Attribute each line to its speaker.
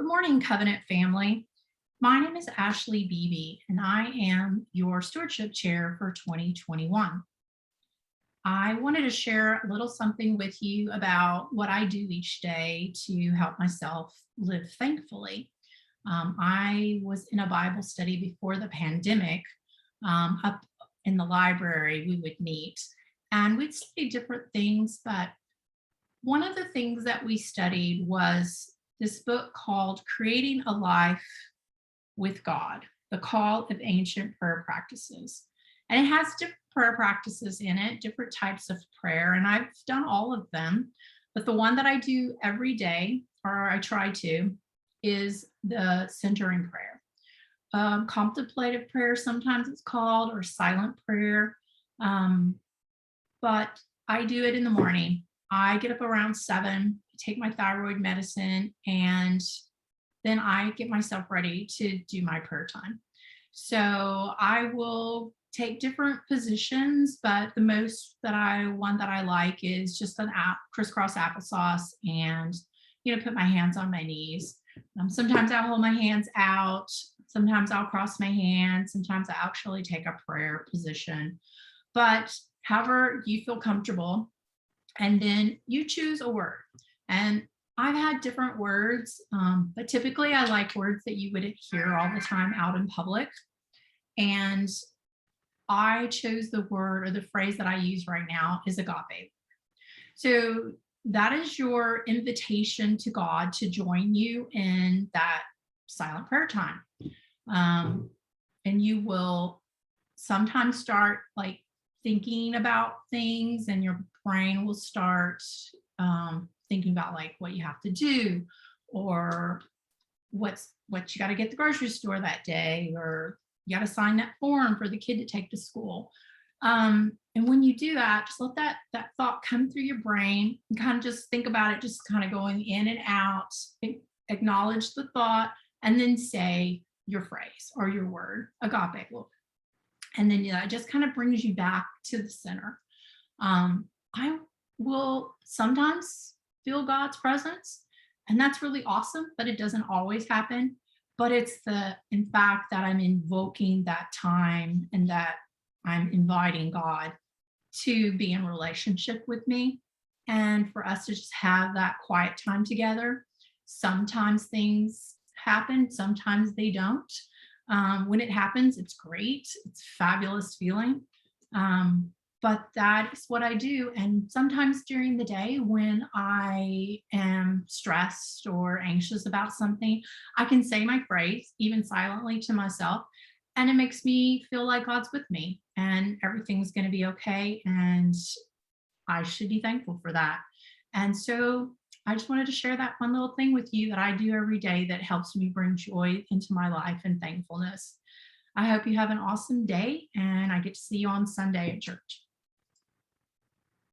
Speaker 1: Good morning, Covenant family. My name is Ashley Beebee, and I am your Stewardship Chair for 2021. I wanted to share a little something with you about what I do each day to help myself live thankfully. I was in a Bible study before the pandemic. Up in the library, we would meet and we'd study different things, but one of the things that we studied was this book called Creating a Life with God, the Call of Ancient Prayer Practices. And it has different prayer practices in it, different types of prayer, and I've done all of them. But the one that I do every day, or I try to, is the centering prayer. Contemplative prayer, sometimes it's called, or silent prayer. But I do it in the morning. I get up around 7, take my thyroid medicine, and then I get myself ready to do my prayer time. So I will take different positions, but the most one that I like is just an crisscross applesauce, and put my hands on my knees. Sometimes I'll hold my hands out. Sometimes I'll cross my hands. Sometimes I actually take a prayer position. But however you feel comfortable, and then you choose a word. And I've had different words, but typically I like words that you would hear all the time out in public. And I chose the word, or the phrase that I use right now is agape. So that is your invitation to God to join you in that silent prayer time. And you will sometimes start like thinking about things, and your brain will start thinking about like what you have to do, or what you got to get at the grocery store that day, or you got to sign that form for the kid to take to school. And when you do that, just let that thought come through your brain and kind of just think about it, just kind of going in and out, acknowledge the thought, and then say your phrase or your word, agape. And then it just kind of brings you back to the center. I will sometimes feel God's presence, and that's really awesome, but it doesn't always happen. But it's in fact, that I'm invoking that time, and that I'm inviting God to be in relationship with me, and for us to just have that quiet time together. Sometimes things happen, sometimes they don't. When it happens, it's great. It's a fabulous feeling. But that is what I do. And sometimes during the day, when I am stressed or anxious about something, I can say my phrase, even silently to myself, and it makes me feel like God's with me and everything's going to be okay. And I should be thankful for that. And so I just wanted to share that fun little thing with you that I do every day that helps me bring joy into my life and thankfulness. I hope you have an awesome day, and I get to see you on Sunday at church.